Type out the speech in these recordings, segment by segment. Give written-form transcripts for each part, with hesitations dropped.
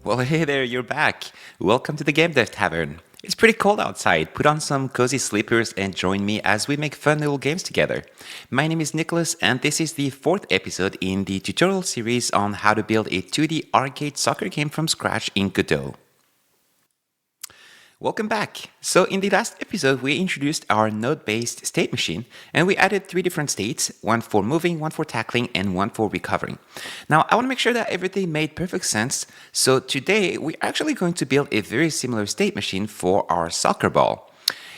Well, hey there, you're back. Welcome to the GameDev Tavern. It's pretty cold outside. Put on some cozy sleepers and join me as we make fun little games together. My name is Nicholas, and this is the fourth episode in the tutorial series on how to build a 2D arcade soccer game from scratch in Godot. Welcome back. So in the last episode, we introduced our node-based state machine, and we added three different states, one for moving, one for tackling, and one for recovering. Now, I want to make sure that everything made perfect sense. So today, we're actually going to build a very similar state machine for our soccer ball.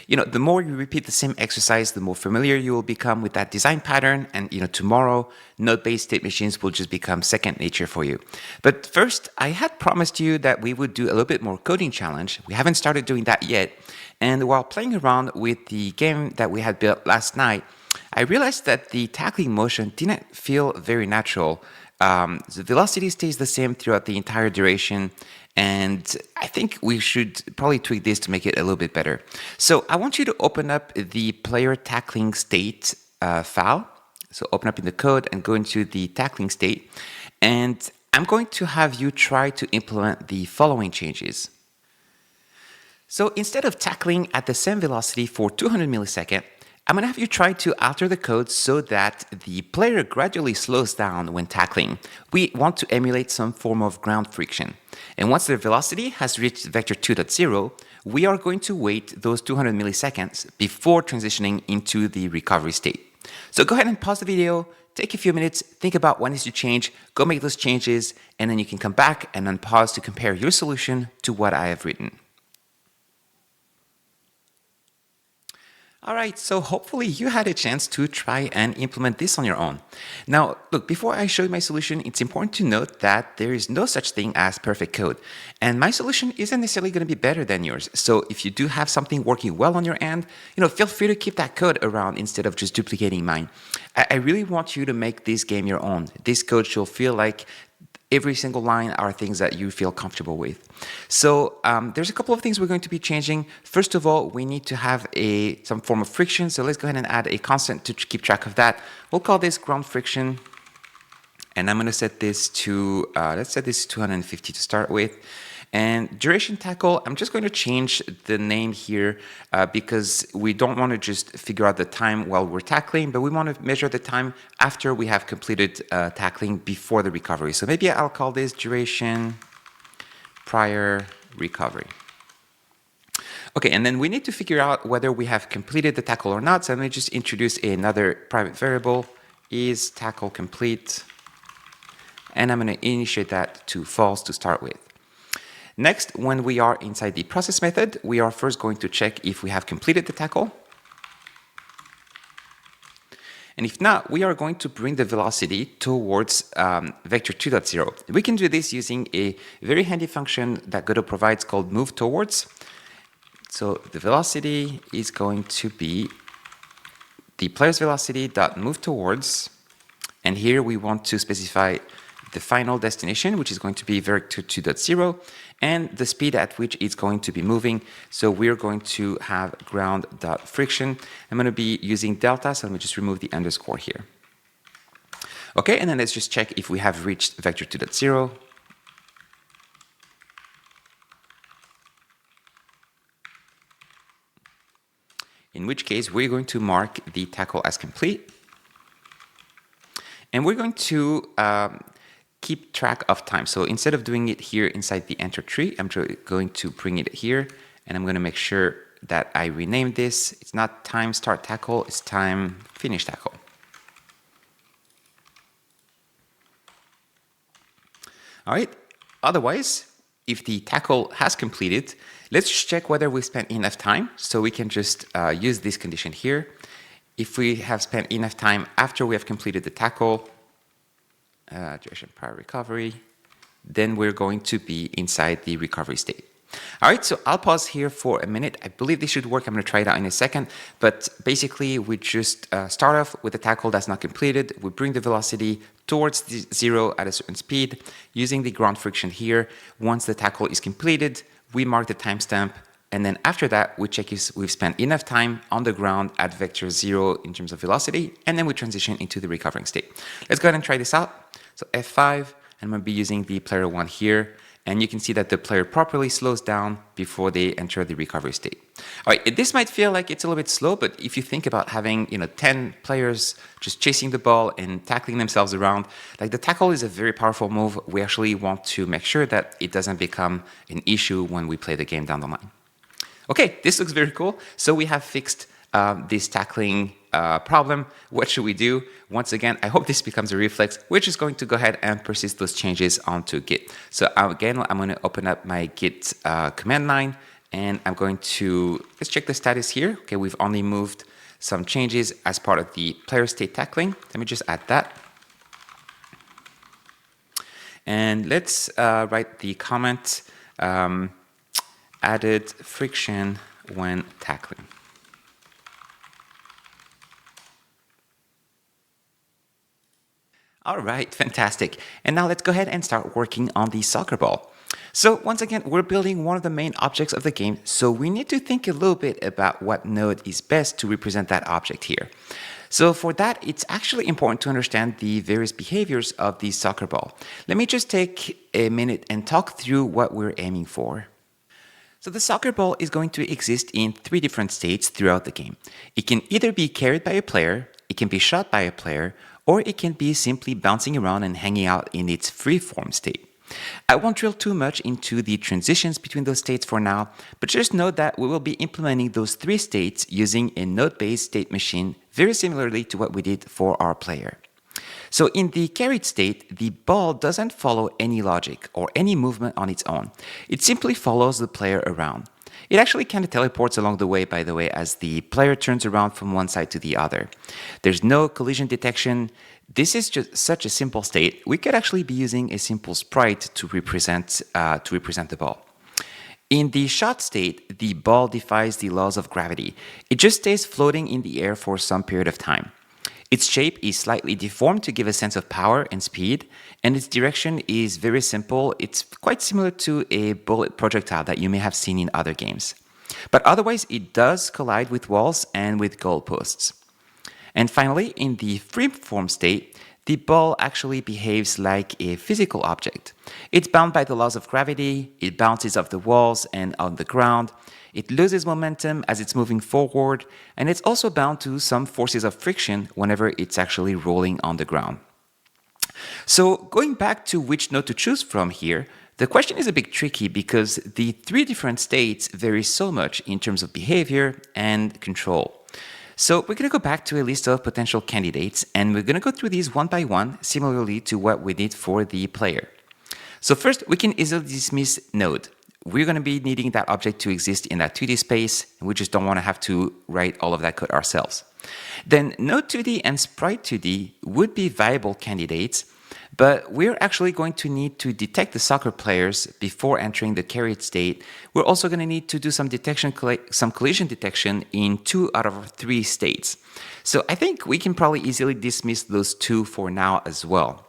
The more you repeat the same exercise, the more familiar you will become with that design pattern. And, tomorrow, node-based state machines will just become second nature for you. But first, I had promised you that we would do a little bit more coding challenge. We haven't started doing that yet. And while playing around with the game that we had built last night, I realized that the tackling motion didn't feel very natural. The velocity stays the same throughout the entire duration. And I think we should probably tweak this to make it a little bit better. So I want you to open up the player tackling state file. So open up in the code and go into the tackling state. And I'm going to have you try to implement the following changes. So instead of tackling at the same velocity for 200 milliseconds, I'm going to have you try to alter the code so that the player gradually slows down when tackling. We want to emulate some form of ground friction. And once the velocity has reached vector 2.0, we are going to wait those 200 milliseconds before transitioning into the recovery state. So go ahead and pause the video, take a few minutes, think about what needs to change, go make those changes, and then you can come back and unpause to compare your solution to what I have written. All right, so hopefully you had a chance to try and implement this on your own. Now, look, before I show you my solution, it's important to note that there is no such thing as perfect code. And my solution isn't necessarily going to be better than yours. So if you do have something working well on your end, feel free to keep that code around instead of just duplicating mine. I really want you to make this game your own. This code should feel like every single line are things that you feel comfortable with. So there's a couple of things we're going to be changing. First of all, we need to have some form of friction. So let's go ahead and add a constant to keep track of that. We'll call this ground friction. And I'm going to set this to, let's set this to 250 to start with. And duration tackle, I'm just going to change the name here because we don't want to just figure out the time while we're tackling, but we want to measure the time after we have completed tackling before the recovery. So maybe I'll call this duration prior recovery. Okay, and then we need to figure out whether we have completed the tackle or not. So let me just introduce another private variable, is tackle complete. And I'm going to initiate that to false to start with. Next, when we are inside the process method, we are first going to check if we have completed the tackle. And if not, we are going to bring the velocity towards vector 2.0. We can do this using a very handy function that Godot provides called move towards. So the velocity is going to be the player's velocity dot move towards. And here we want to specify the final destination, which is going to be vector 2.0, and the speed at which it's going to be moving. So we're going to have ground.friction. I'm going to be using delta, so let me just remove the underscore here. Okay, and then let's just check if we have reached vector 2.0. In which case, we're going to mark the tackle as complete. And we're going to keep track of time. So instead of doing it here inside the enter tree, I'm going to bring it here, and I'm going to make sure that I rename this. It's not time start tackle, it's time finish tackle. All right, otherwise, if the tackle has completed, let's just check whether we spent enough time. So we can just use this condition here. If we have spent enough time after we have completed the tackle, duration prior recovery, then we're going to be inside the recovery state. All right, so I'll pause here for a minute. I believe this should work. I'm going to try it out in a second. But basically, we just start off with a tackle that's not completed. We bring the velocity towards the 0 at a certain speed using the ground friction here. Once the tackle is completed, we mark the timestamp And then after that, we check if we've spent enough time on the ground at vector 0 in terms of velocity, and then we transition into the recovering state. Let's go ahead and try this out. So F5, and I'm going to be using the player 1 here. And you can see that the player properly slows down before they enter the recovery state. All right, this might feel like it's a little bit slow, but if you think about having 10 players just chasing the ball and tackling themselves around, like the tackle is a very powerful move. We actually want to make sure that it doesn't become an issue when we play the game down the line. Okay, this looks very cool. So we have fixed this tackling problem. What should we do? Once again, I hope this becomes a reflex. We're just going to go ahead and persist those changes onto Git. So again, I'm going to open up my Git command line, and I'm going to, let's check the status here. Okay, we've only moved some changes as part of the player state tackling. Let me just add that. And let's write the comment, added friction when tackling. All right, fantastic. And now let's go ahead and start working on the soccer ball. So once again, we're building one of the main objects of the game, so we need to think a little bit about what node is best to represent that object here. So for that, it's actually important to understand the various behaviors of the soccer ball. Let me just take a minute and talk through what we're aiming for. So the soccer ball is going to exist in 3 different states throughout the game. It can either be carried by a player, it can be shot by a player, or it can be simply bouncing around and hanging out in its free-form state. I won't drill too much into the transitions between those states for now, but just note that we will be implementing those 3 states using a node-based state machine very similarly to what we did for our player. So in the carried state, the ball doesn't follow any logic or any movement on its own. It simply follows the player around. It actually kind of teleports along the way, by the way, as the player turns around from one side to the other. There's no collision detection. This is just such a simple state. We could actually be using a simple sprite to represent the ball. In the shot state, the ball defies the laws of gravity. It just stays floating in the air for some period of time. Its shape is slightly deformed to give a sense of power and speed, and its direction is very simple. It's quite similar to a bullet projectile that you may have seen in other games. But otherwise, it does collide with walls and with goalposts. And finally, in the free-form state, the ball actually behaves like a physical object. It's bound by the laws of gravity, it bounces off the walls and on the ground, it loses momentum as it's moving forward, and it's also bound to some forces of friction whenever it's actually rolling on the ground. So going back to which node to choose from here, the question is a bit tricky because the 3 different states vary so much in terms of behavior and control. So we're going to go back to a list of potential candidates, and we're going to go through these one by one, similarly to what we did for the player. So first, we can easily dismiss node. We're going to be needing that object to exist in that 2D space, and we just don't want to have to write all of that code ourselves. Then Node 2D and Sprite 2D would be viable candidates, but we're actually going to need to detect the soccer players before entering the carried state. We're also going to need to do some collision detection in 2 out of 3 states. So I think we can probably easily dismiss those 2 for now as well.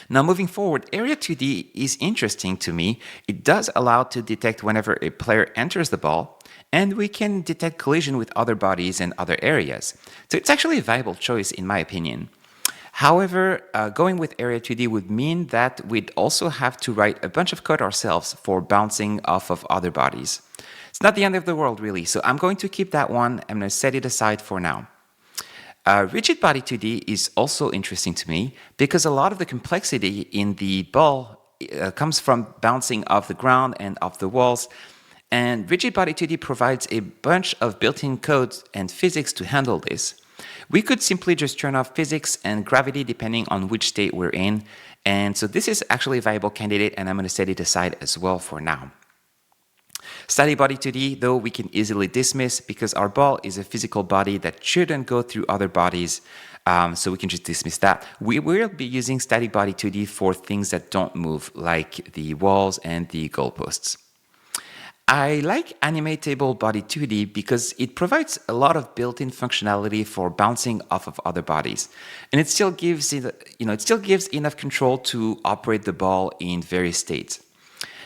Now moving forward, Area 2D is interesting to me. It does allow to detect whenever a player enters the ball, and we can detect collision with other bodies and other areas. So it's actually a viable choice in my opinion. However, going with Area 2D would mean that we'd also have to write a bunch of code ourselves for bouncing off of other bodies. It's not the end of the world really, so I'm going to keep that one. I'm going to set it aside for now. Rigid Body 2D is also interesting to me because a lot of the complexity in the ball comes from bouncing off the ground and off the walls, and Rigid Body 2D provides a bunch of built-in codes and physics to handle this. We could simply just turn off physics and gravity depending on which state we're in, and so this is actually a viable candidate, and I'm going to set it aside as well for now. Static Body 2D, though, we can easily dismiss because our ball is a physical body that shouldn't go through other bodies, so we can just dismiss that. We will be using Static Body 2D for things that don't move, like the walls and the goalposts. I like Animatable Body 2D because it provides a lot of built-in functionality for bouncing off of other bodies, and it still gives enough control to operate the ball in various states.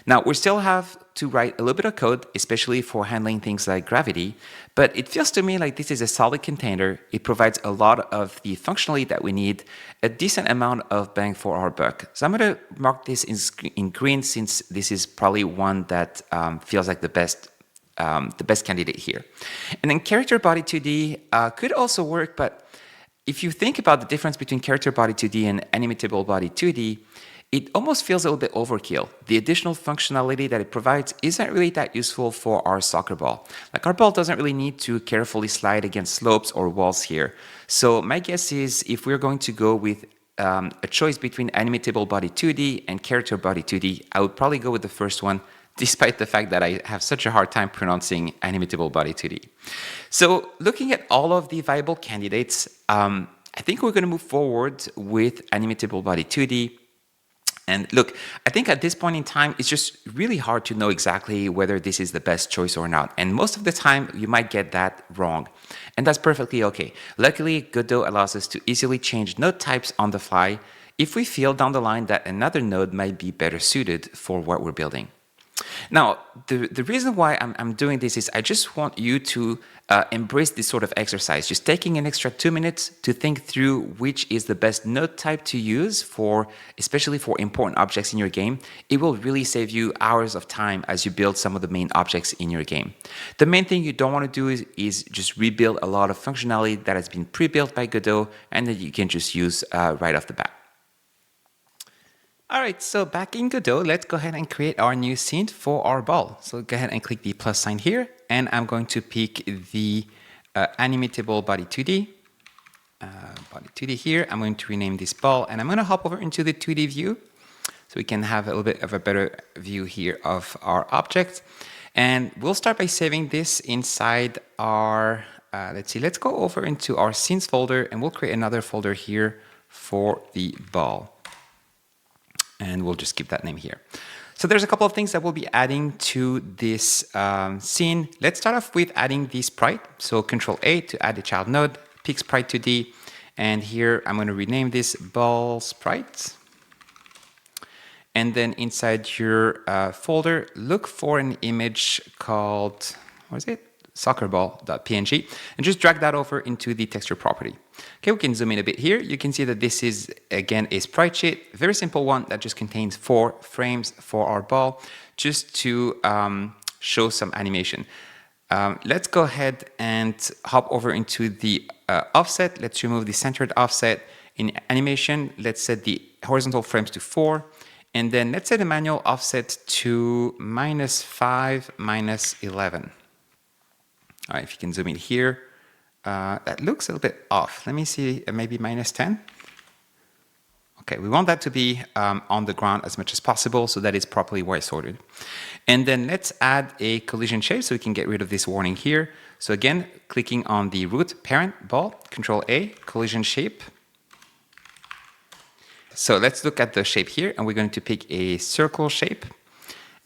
Now, we still have to write a little bit of code, especially for handling things like gravity, but it feels to me like this is a solid container. It provides a lot of the functionality that we need, a decent amount of bang for our buck. So I'm going to mark this in green, since this is probably one that feels like the best candidate here. And then character body 2D could also work, but if you think about the difference between character body 2D and animatable body 2D, it almost feels a little bit overkill. The additional functionality that it provides isn't really that useful for our soccer ball. Like, our ball doesn't really need to carefully slide against slopes or walls here. So my guess is, if we're going to go with a choice between animatable body 2D and character body 2D, I would probably go with the first one, despite the fact that I have such a hard time pronouncing animatable body 2D. So looking at all of the viable candidates, I think we're going to move forward with animatable body 2D. And look, I think at this point in time, it's just really hard to know exactly whether this is the best choice or not. And most of the time, you might get that wrong. And that's perfectly okay. Luckily, Godot allows us to easily change node types on the fly if we feel down the line that another node might be better suited for what we're building. Now, the reason why I'm doing this is I just want you to embrace this sort of exercise, just taking an extra 2 minutes to think through which is the best node type to use for, especially for important objects in your game. It will really save you hours of time as you build some of the main objects in your game. The main thing you don't want to do is just rebuild a lot of functionality that has been pre-built by Godot and that you can just use right off the bat. All right, so back in Godot, let's go ahead and create our new scene for our ball. So go ahead and click the plus sign here, and I'm going to pick the animatable body 2D. Body 2D here. I'm going to rename this ball, and I'm going to hop over into the 2D view so we can have a little bit of a better view here of our object. And we'll start by saving this inside our, let's go over into our scenes folder, and we'll create another folder here for the ball. And we'll just keep that name here. So there's a couple of things that we'll be adding to this scene. Let's start off with adding the sprite. So Control A to add a child node, pick sprite 2D, and here I'm going to rename this ball sprite. And then inside your folder, look for an image called, what is it? soccerball.png, and just drag that over into the texture property. Okay, we can zoom in a bit here. You can see that this is, again, a sprite sheet, very simple one that just contains 4 frames for our ball, just to show some animation. Let's go ahead and hop over into the offset. Let's remove the centered offset. In animation, let's set the horizontal frames to 4, and then let's set the manual offset to -5, -11. All right, if you can zoom in here, that looks a little bit off. Let me see, maybe -10. Okay, we want that to be on the ground as much as possible so that it's properly white sorted. And then let's add a collision shape so we can get rid of this warning here. So again, clicking on the root parent ball, Control A, collision shape. So let's look at the shape here, and we're going to pick a circle shape.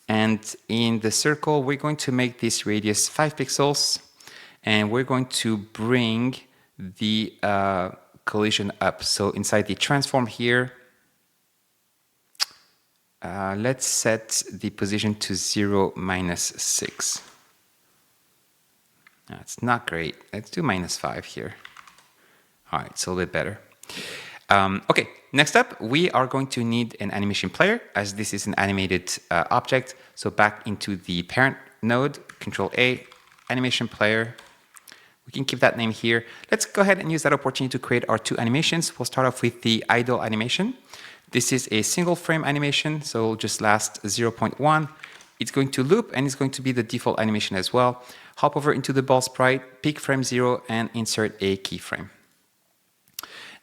And in the circle, we're going to make this radius 5 pixels. And we're going to bring the collision up. So inside the transform here, let's set the position to 0, -6. That's not great. Let's do -5 here. All right, it's a little bit better. Okay, next up, we are going to need an animation player, as this is an animated object. So back into the parent node, Control A, animation player. We can keep that name here. Let's go ahead and use that opportunity to create our 2 animations. We'll start off with the idle animation. This is a single frame animation, so it'll just last 0.1. It's going to loop, and it's going to be the default animation as well. Hop over into the ball sprite, pick frame 0, and insert a keyframe.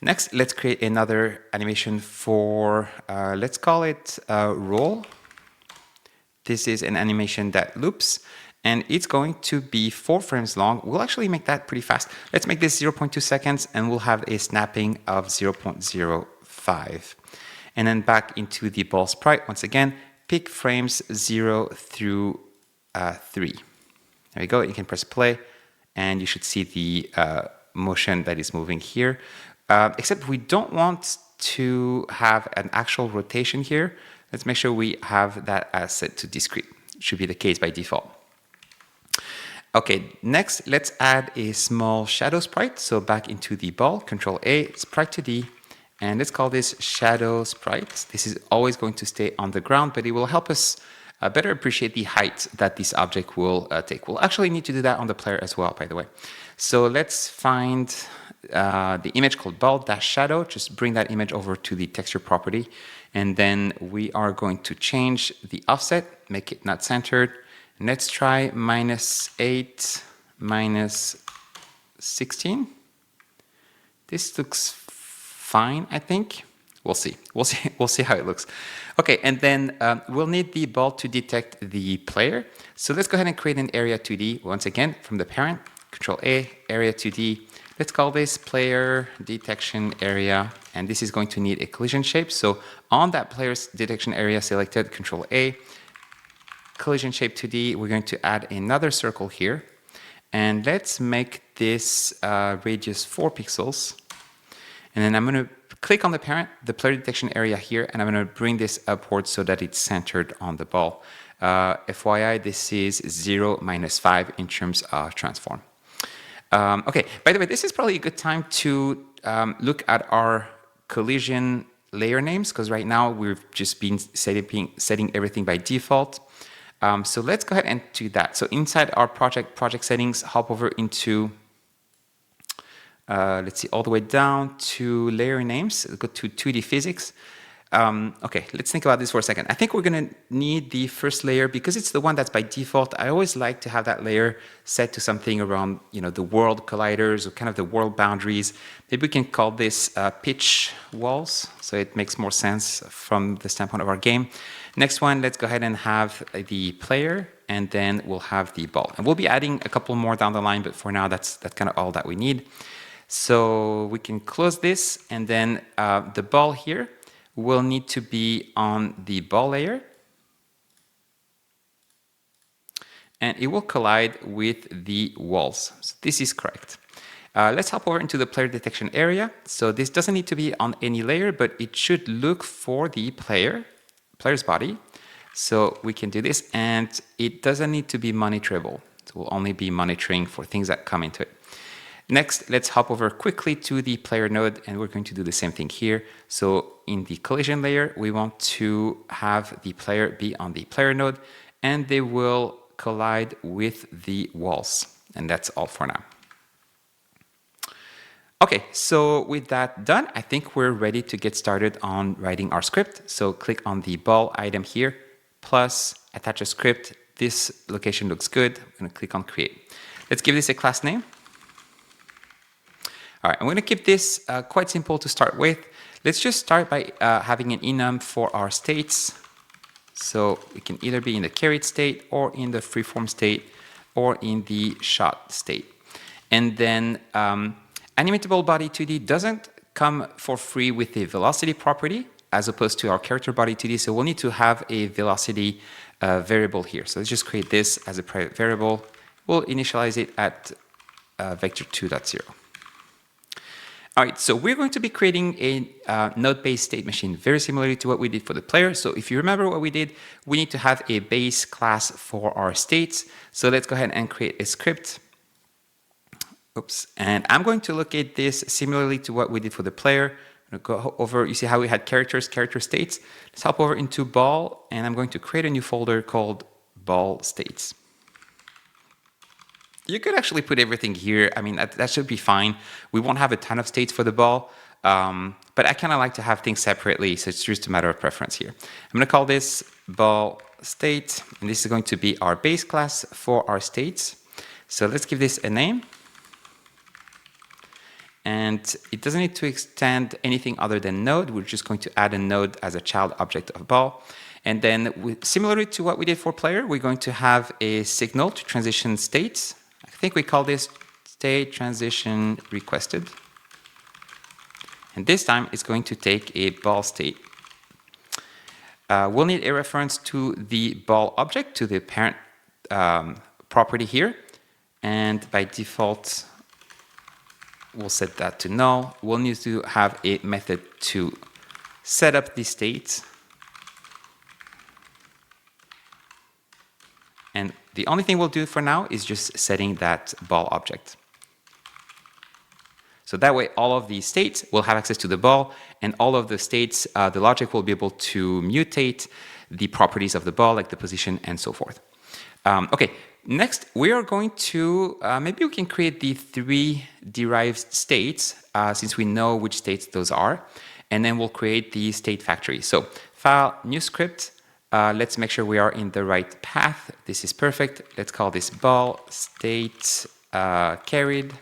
Next, let's create another animation for, let's call it roll. This is an animation that loops, and it's going to be 4 frames long. We'll actually make that pretty fast. Let's make this 0.2 seconds, and we'll have a snapping of 0.05. And then back into the ball sprite, once again, pick frames 0 through 3. There you go, you can press play, and you should see the motion that is moving here. Except we don't want to have an actual rotation here. Let's make sure we have that as set to discrete. should be the case by default. Okay, next, let's add a small shadow sprite. So back into the ball, Control A, sprite 2D, and let's call this shadow sprite. This is always going to stay on the ground, but it will help us better appreciate the height that this object will take. We'll actually need to do that on the player as well, by the way. So let's find the image called ball-shadow. Just bring that image over to the texture property. And then we are going to change the offset, make it not centered. Let's try -8, -16. This looks fine, I think. We'll see. We'll see how it looks. Okay, and then we'll need the ball to detect the player. So let's go ahead and create an area 2D once again from the parent. Control A, area 2D. Let's call this player detection area, and this is going to need a collision shape. So on that player's detection area selected, Control A, collision shape 2D, we're going to add another circle here, and let's make this radius 4 pixels. And then I'm going to click on the parent, the player detection area here, and I'm going to bring this upwards so that it's centered on the ball. FYI, this is 0, -5 in terms of transform. Okay, by the way, this is probably a good time to look at our collision layer names, because right now we've just been setting everything by default. So let's go ahead and do that. So inside our project settings, hop over into, let's see, all the way down to layer names, go to 2D physics. Okay, let's think about this for a second. I think we're going to need the first layer because it's the one that's by default. I always like to have that layer set to something around, the world colliders or kind of the world boundaries. Maybe we can call this pitch walls, so it makes more sense from the standpoint of our game. Next one, let's go ahead and have the player, and then we'll have the ball. And we'll be adding a couple more down the line, but for now, that's kind of all that we need. So we can close this, and then the ball here will need to be on the ball layer, and it will collide with the walls. So this is correct. Let's hop over into the player detection area. So this doesn't need to be on any layer, but it should look for the player's body. So we can do this, and it doesn't need to be monitorable. So we'll only be monitoring for things that come into it. Next, let's hop over quickly to the player node, and we're going to do the same thing here. So in the collision layer, we want to have the player be on the player node, and they will collide with the walls. And that's all for now. Okay, so with that done, I think we're ready to get started on writing our script. So click on the ball item here, plus attach a script. This location looks good. I'm going to click on create. Let's give this a class name. All right, I'm going to keep this quite simple to start with. Let's just start by having an enum for our states. So we can either be in the carried state, or in the freeform state, or in the shot state. And then animatable body 2D doesn't come for free with the velocity property, as opposed to our character body 2D. So we'll need to have a velocity variable here. So let's just create this as a private variable. We'll initialize it at vector 2.0. All right, so we're going to be creating a node-based state machine, very similarly to what we did for the player. So if you remember what we did, we need to have a base class for our states. So let's go ahead and create a script. Oops, and I'm going to look at this similarly to what we did for the player. I'm going to go over, you see how we had character states. Let's hop over into ball, and I'm going to create a new folder called ball states. You could actually put everything here. I mean, that should be fine. We won't have a ton of states for the ball, but I kind of like to have things separately, so it's just a matter of preference here. I'm going to call this ball state, and this is going to be our base class for our states. So let's give this a name. And it doesn't need to extend anything other than node. We're just going to add a node as a child object of ball. And then similarly to what we did for player, we're going to have a signal to transition states. I think we call this state transition requested. And this time it's going to take a ball state. We'll need a reference to the ball object, to the parent property here. And by default, we'll set that to null. We'll need to have a method to set up the state. And the only thing we'll do for now is just setting that ball object. So that way, all of these states will have access to the ball, and all of the states, the logic will be able to mutate the properties of the ball, like the position and so forth. Okay, next we are going to, maybe we can create the 3 derived states, since we know which states those are, and then we'll create the state factory. So file, new script, let's make sure we are in the right path. This is perfect. Let's call this ball state carried.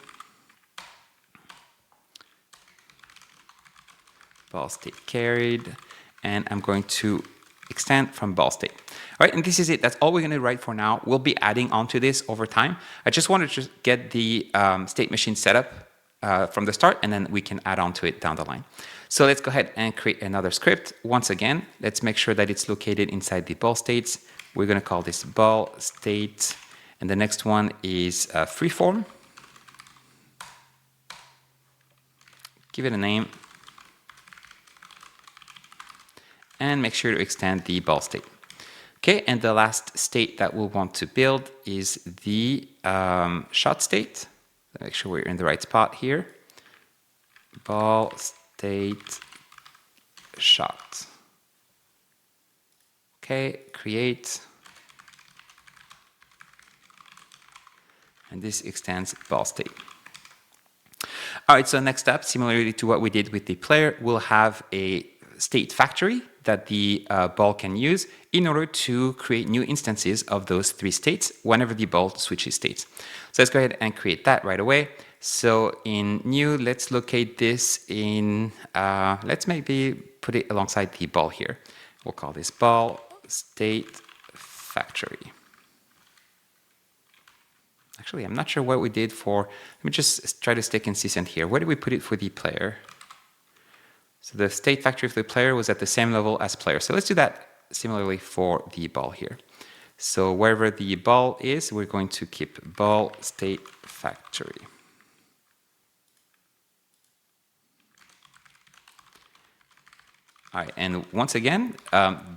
Ball state carried, and I'm going to extend from ball state. All right, and this is it. That's all we're going to write for now. We'll be adding onto this over time. I just wanted to get the state machine set up from the start, and then we can add on to it down the line. So let's go ahead and create another script. Once again, let's make sure that it's located inside the ball states. We're going to call this ball state, and the next one is freeform. Give it a name. And make sure to extend the ball state. Okay, and the last state that we'll want to build is the shot state. Make sure we're in the right spot here. Ball state shot. Okay, create. And this extends ball state. All right, so next up, similarly to what we did with the player, we'll have a state factory that the ball can use in order to create new instances of those 3 states whenever the ball switches states. So let's go ahead and create that right away. So in new, let's locate this in, let's maybe put it alongside the ball here. We'll call this ball state factory. Actually, I'm not sure what we did for, let me just try to stay consistent here. Where did we put it for the player? So the state factory of the player was at the same level as player. So let's do that similarly for the ball here. So wherever the ball is, we're going to keep ball state factory. All right, and once again,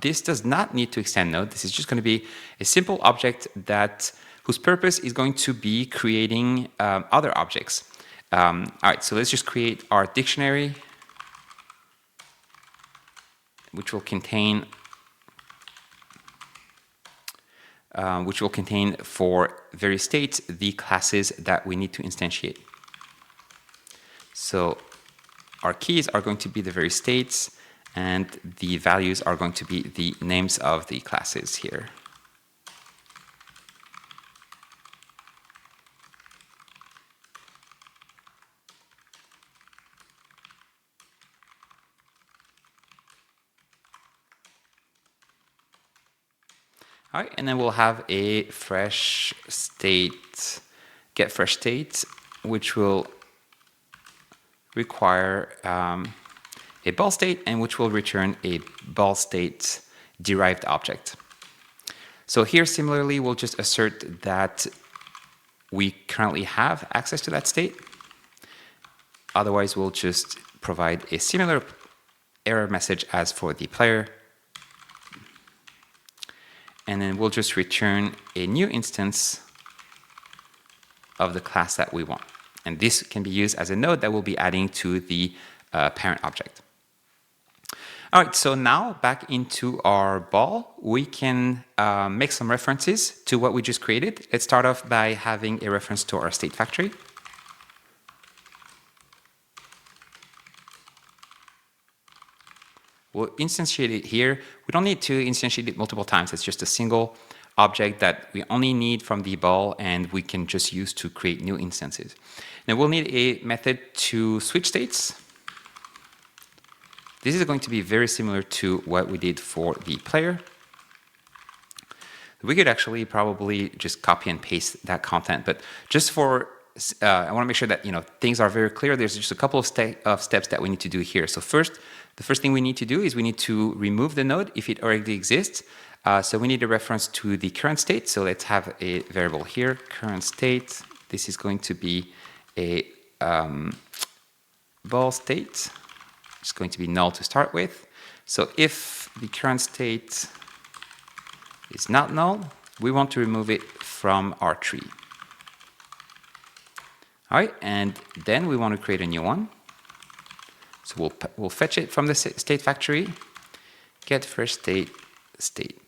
this does not need to extend node. This is just going to be a simple object whose purpose is going to be creating other objects. All right, so let's just create our dictionary, which will contain for various states the classes that we need to instantiate. So our keys are going to be the various states, and the values are going to be the names of the classes here. All right, and then we'll have a fresh state, get fresh state, which will require a ball state and which will return a ball state derived object. So here, similarly, we'll just assert that we currently have access to that state. Otherwise, we'll just provide a similar error message as for the player. And then we'll just return a new instance of the class that we want. And this can be used as a node that we'll be adding to the parent object. All right, so now back into our ball, we can make some references to what we just created. Let's start off by having a reference to our state factory. We'll instantiate it here. We don't need to instantiate it multiple times. It's just a single object that we only need from the ball, and we can just use to create new instances. Now we'll need a method to switch states. This is going to be very similar to what we did for the player. We could actually probably just copy and paste that content, but just for I want to make sure that things are very clear. There's just a couple of steps that we need to do here. So the first thing we need to do is we need to remove the node if it already exists. So we need a reference to the current state. So let's have a variable here, current state. This is going to be a ball state. It's going to be null to start with. So if the current state is not null, we want to remove it from our tree. All right, and then we want to create a new one. So we'll fetch it from the state factory, get first state, state.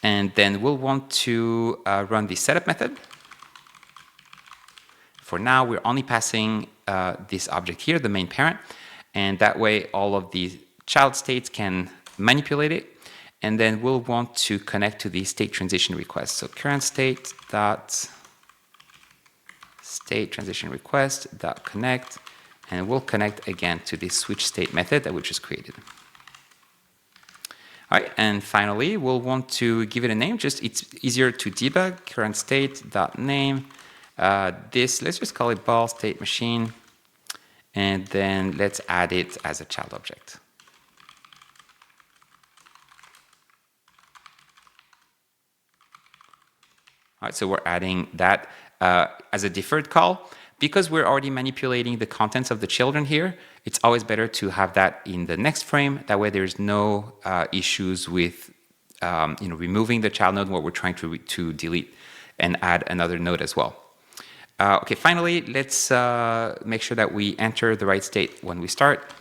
And then we'll want to run the setup method. For now, we're only passing this object here, the main parent, and that way all of the child states can manipulate it. And then we'll want to connect to the state transition request. So current state dot state transition request dot connect, and we'll connect again to the switch state method that we just created. All right, and finally, we'll want to give it a name. Just it's easier to debug. Current state dot name. This, let's just call it ball state machine, and then let's add it as a child object. All right, so we're adding that as a deferred call. Because we're already manipulating the contents of the children here, it's always better to have that in the next frame. That way there's no issues with removing the child node while we're trying to delete and add another node as well. Okay, finally, let's make sure that we enter the right state when we start.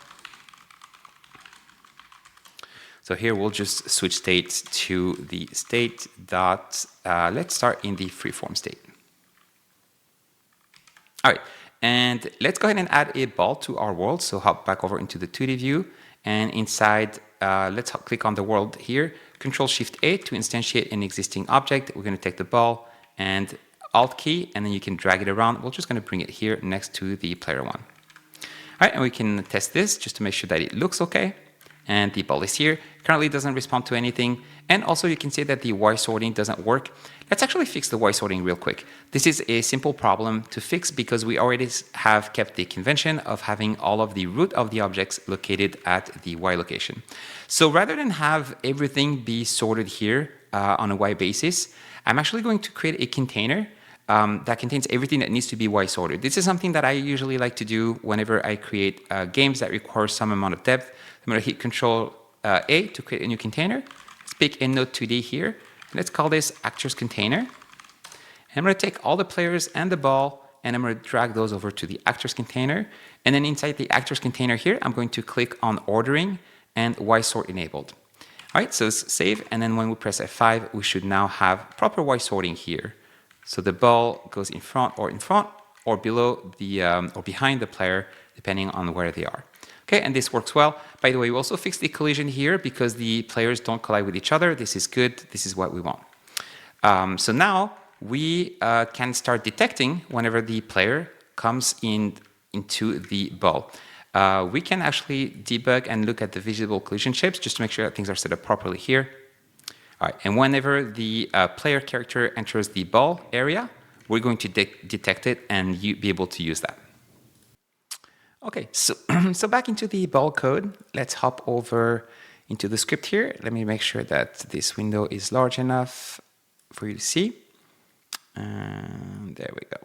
So here we'll just switch states to the state dot, let's start in the freeform state. All right, and let's go ahead and add a ball to our world. So hop back over into the 2D view, and inside, let's click on the world here, Control-Shift-A to instantiate an existing object. We're going to take the ball and Alt key, and then you can drag it around. We're just going to bring it here next to the player one. All right, and we can test this just to make sure that it looks okay. And the ball is here. Currently doesn't respond to anything. And also you can see that the Y sorting doesn't work. Let's actually fix the Y sorting real quick. This is a simple problem to fix because we already have kept the convention of having all of the root of the objects located at the Y location. So rather than have everything be sorted here on a Y basis, I'm actually going to create a container that contains everything that needs to be Y sorted. This is something that I usually like to do whenever I create games that require some amount of depth. I'm going to hit Control A to create a new container. Let's pick a node 2D here. Let's call this actors container. And I'm going to take all the players and the ball, and I'm going to drag those over to the actors container. And then inside the actors container here, I'm going to click on ordering and Y sort enabled. All right, so save. And then when we press F5, we should now have proper Y sorting here. So the ball goes in front or below the or behind the player, depending on where they are. Okay, and this works well. By the way, we also fixed the collision here because the players don't collide with each other. This is good. This is what we want. So now we can start detecting whenever the player comes into the ball. We can actually debug and look at the visible collision shapes just to make sure that things are set up properly here. All right, and whenever the player character enters the ball area, we're going to detect it and be able to use that. Okay, so, so back into the ball code, let's hop over into the script here. Let me make sure that this window is large enough for you to see. And there we go.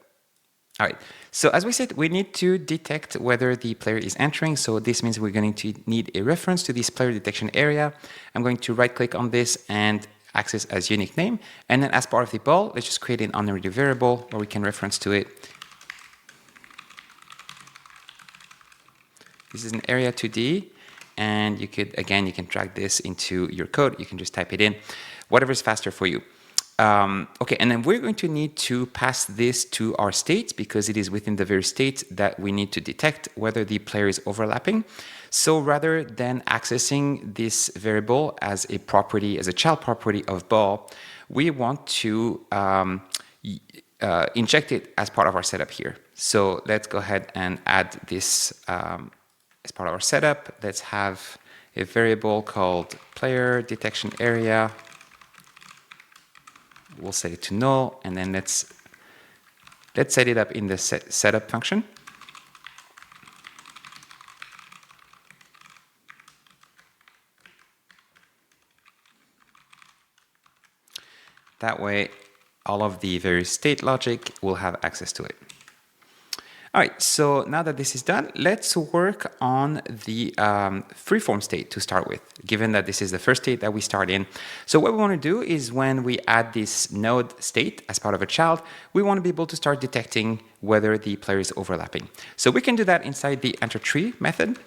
All right, so as we said, we need to detect whether the player is entering. So this means we're going to need a reference to this player detection area. I'm going to right click on this and access as unique name. And then as part of the ball, let's just create an unready variable where we can reference to it. This is an area 2D, and you can drag this into your code. You can just type it in, whatever is faster for you. Okay, and then we're going to need to pass this to our state because it is within the very state that we need to detect whether the player is overlapping. So rather than accessing this variable as a property, as a child property of ball, we want to inject it as part of our setup here. So let's go ahead and add this as part of our setup. Let's have a variable called player detection area. We'll set it to null, and then let's set it up in the setup function. That way, all of the various state logic will have access to it. All right, so now that this is done, let's work on the freeform state to start with, given that this is the first state that we start in. So what we want to do is when we add this node state as part of a child, we want to be able to start detecting whether the player is overlapping. So we can do that inside the enterTree method,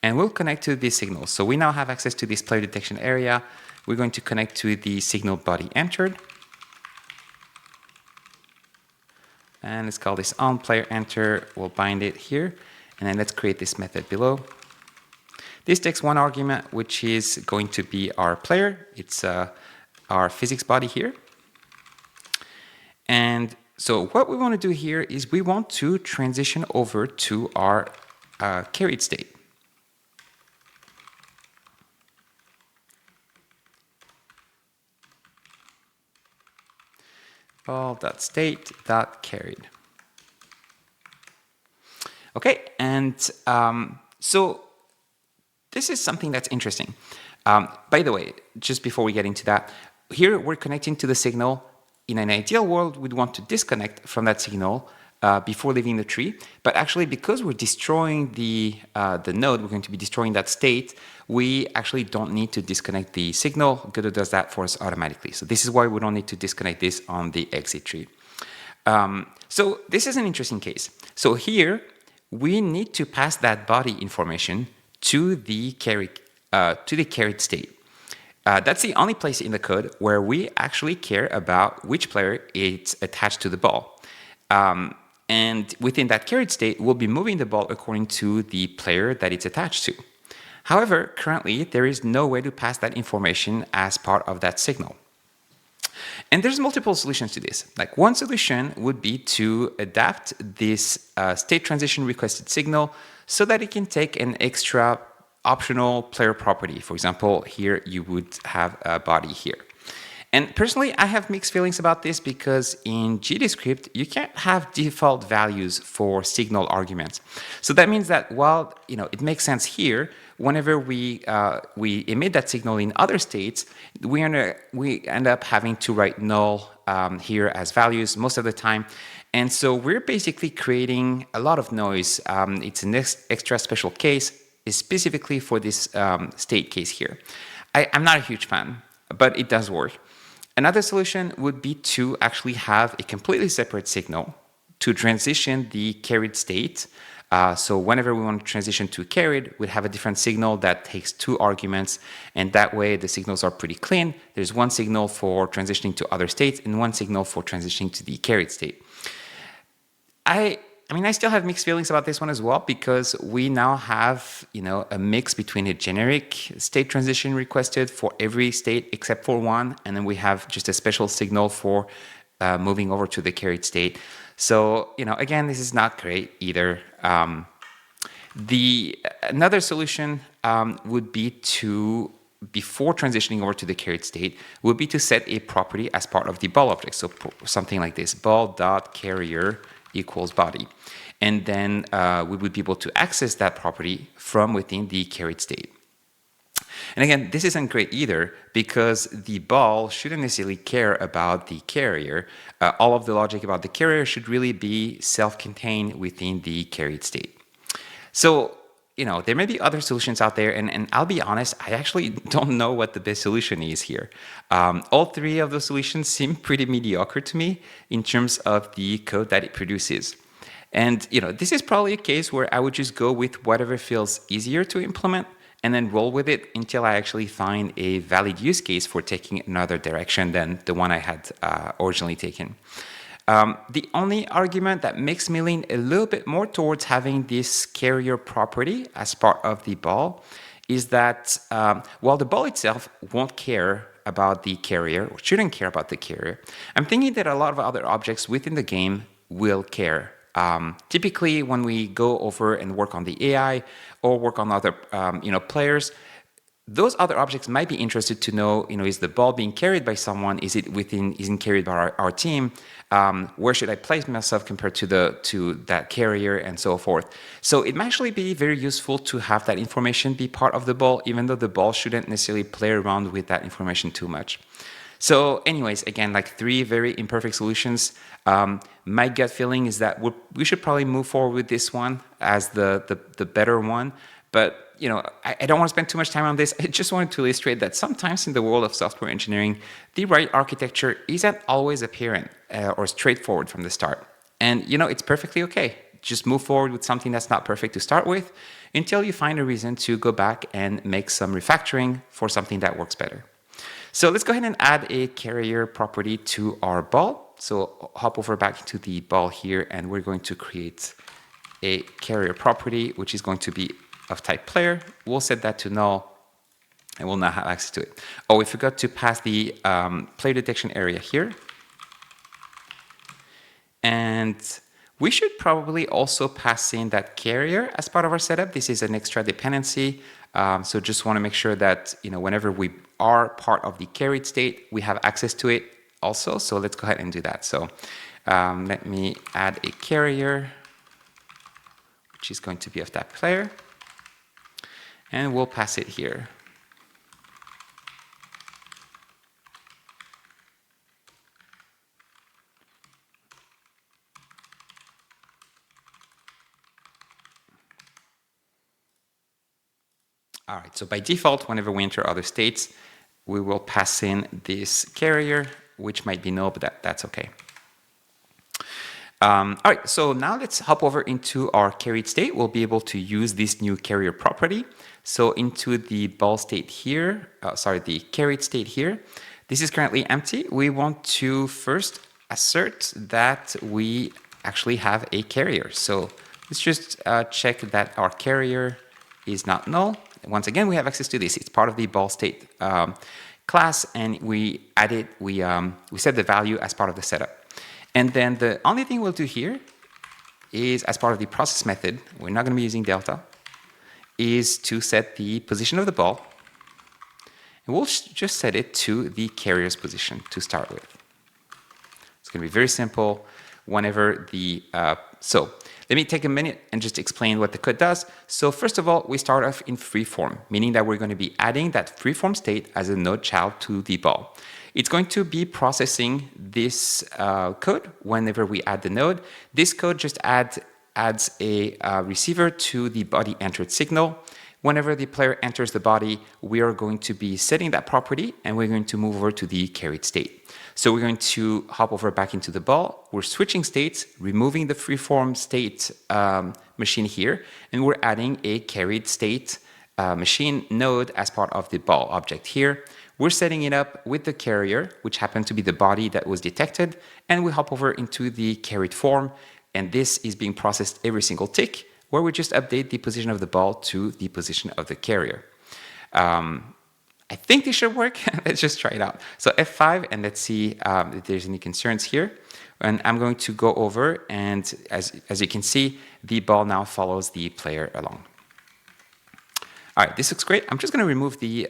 and we'll connect to these signals. So we now have access to this player detection area. We're going to connect to the signal body entered. And let's call this onPlayerEnter. We'll bind it here. And then let's create this method below. This takes one argument, which is going to be our player. It's our physics body here. And so what we want to do here is we want to transition over to our carried state. Ball.state.carried. Okay, and so this is something that's interesting. By the way, just before we get into that, here we're connecting to the signal. In an ideal world, we'd want to disconnect from that signal before leaving the tree. But actually, because we're destroying the node, we're going to be destroying that state, we actually don't need to disconnect the signal. Godot does that for us automatically. So this is why we don't need to disconnect this on the exit tree. So this is an interesting case. So here, we need to pass that body information to the carried state. That's the only place in the code where we actually care about which player is attached to the ball. And within that carried state, we'll be moving the ball according to the player that it's attached to. However, currently, there is no way to pass that information as part of that signal. And there's multiple solutions to this. Like one solution would be to adapt this state transition requested signal so that it can take an extra optional player property. For example, here you would have a body here. And personally, I have mixed feelings about this because in GDescript, you can't have default values for signal arguments. So that means that while it makes sense here, whenever we emit that signal in other states, we end up having to write null here as values most of the time. And so we're basically creating a lot of noise. It's an extra special case, specifically for this state case here. I'm not a huge fan, but it does work. Another solution would be to actually have a completely separate signal to transition the carried state. So whenever we want to transition to carried, we'd have a different signal that takes two arguments, and that way the signals are pretty clean. There's one signal for transitioning to other states and one signal for transitioning to the carried state. I mean, I still have mixed feelings about this one as well because we now have, a mix between a generic state transition requested for every state except for one, and then we have just a special signal for moving over to the carried state. So, again, this is not great either. Another solution would be to, before transitioning over to the carried state, would be to set a property as part of the ball object. So something like this, ball.carrier equals body. And then we would be able to access that property from within the carried state. And again, this isn't great either because the ball shouldn't necessarily care about the carrier. All of the logic about the carrier should really be self-contained within the carried state. So, there may be other solutions out there, and I'll be honest, I actually don't know what the best solution is here. All three of those solutions seem pretty mediocre to me in terms of the code that it produces. And, this is probably a case where I would just go with whatever feels easier to implement and then roll with it until I actually find a valid use case for taking another direction than the one I had originally taken. The only argument that makes me lean a little bit more towards having this carrier property as part of the ball is that while the ball itself won't care about the carrier, or shouldn't care about the carrier, I'm thinking that a lot of other objects within the game will care. Typically, when we go over and work on the AI or work on other players, those other objects might be interested to know, is the ball being carried by someone? Is it carried by our team? Where should I place myself compared to that carrier and so forth? So it might actually be very useful to have that information be part of the ball, even though the ball shouldn't necessarily play around with that information too much. So anyways, again, like three very imperfect solutions. My gut feeling is that we should probably move forward with this one as the better one. But I don't want to spend too much time on this. I just wanted to illustrate that sometimes in the world of software engineering, the right architecture isn't always apparent or straightforward from the start. And it's perfectly okay. Just move forward with something that's not perfect to start with until you find a reason to go back and make some refactoring for something that works better. So let's go ahead and add a carrier property to our ball. So hop over back to the ball here, and we're going to create a carrier property, which is going to be of type player. We'll set that to null, and we'll now have access to it. Oh, we forgot to pass the player detection area here. And we should probably also pass in that carrier as part of our setup. This is an extra dependency. So just want to make sure that whenever we are part of the carried state, we have access to it also. So let's go ahead and do that. So let me add a carrier, which is going to be of that player, and we'll pass it here. All right, so by default, whenever we enter other states, we will pass in this carrier, which might be null, but that's okay. All right, so now let's hop over into our carried state. We'll be able to use this new carrier property. So into the ball state here, the carried state here, this is currently empty. We want to first assert that we actually have a carrier. So let's just check that our carrier is not null. Once again, we have access to this. It's part of the ball state class, and we set the value as part of the setup. And then the only thing we'll do here is, as part of the process method, we're not going to be using delta, is to set the position of the ball. And we'll just set it to the carrier's position to start with. It's going to be very simple. Whenever so let me take a minute and just explain what the code does. So first of all, we start off in freeform, meaning that we're going to be adding that freeform state as a node child to the ball. It's going to be processing this code whenever we add the node. This code just adds a receiver to the body entered signal. Whenever the player enters the body, we are going to be setting that property, and we're going to move over to the carried state. So we're going to hop over back into the ball. We're switching states, removing the freeform state machine here, and we're adding a carried state machine node as part of the ball object here. We're setting it up with the carrier, which happened to be the body that was detected, and we hop over into the carried form, and this is being processed every single tick, where we just update the position of the ball to the position of the carrier. I think this should work. Let's just try it out. So F5, and let's see if there's any concerns here. And I'm going to go over, and as you can see, the ball now follows the player along. All right, this looks great. I'm just going to remove the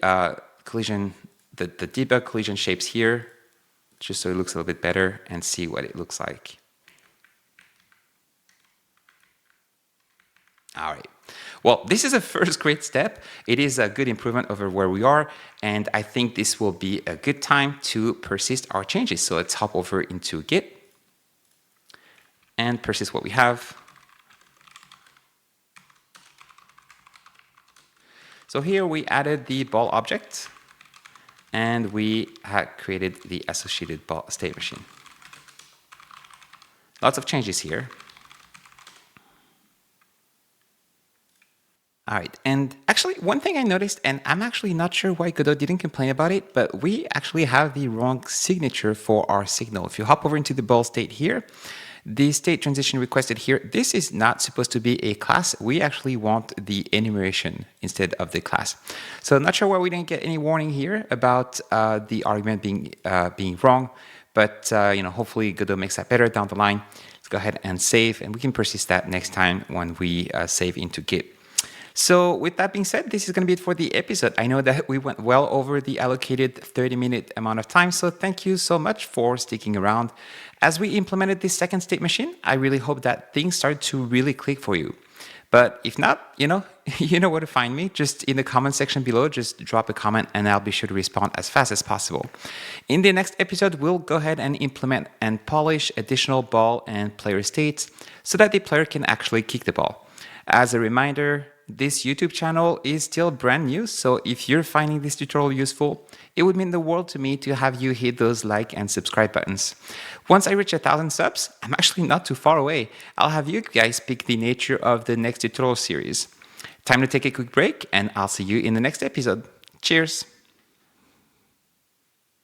collision, the debug collision shapes here, just so it looks a little bit better, and see what it looks like. All right. Well, this is a first great step. It is a good improvement over where we are, and I think this will be a good time to persist our changes. So let's hop over into Git and persist what we have. So here we added the ball object, and we had created the associated ball state machine. Lots of changes here. All right, and actually one thing I noticed, and I'm actually not sure why Godot didn't complain about it, but we actually have the wrong signature for our signal. If you hop over into the ball state here, the state transition requested here, this is not supposed to be a class. We actually want the enumeration instead of the class. So I'm not sure why we didn't get any warning here about the argument being wrong, but hopefully Godot makes that better down the line. Let's go ahead and save, and we can persist that next time when we save into Git. So with that being said, this is going to be it for the episode. I know that we went well over the allocated 30-minute amount of time, so thank you so much for sticking around. As we implemented this second state machine, I really hope that things started to really click for you. But if not, you know where to find me. Just in the comment section below, just drop a comment and I'll be sure to respond as fast as possible. In the next episode, we'll go ahead and implement and polish additional ball and player states so that the player can actually kick the ball. As a reminder, this YouTube channel is still brand new, so if you're finding this tutorial useful, it would mean the world to me to have you hit those like and subscribe buttons. Once I reach 1,000 subs, I'm actually not too far away. I'll have you guys pick the nature of the next tutorial series. Time to take a quick break, and I'll see you in the next episode. Cheers!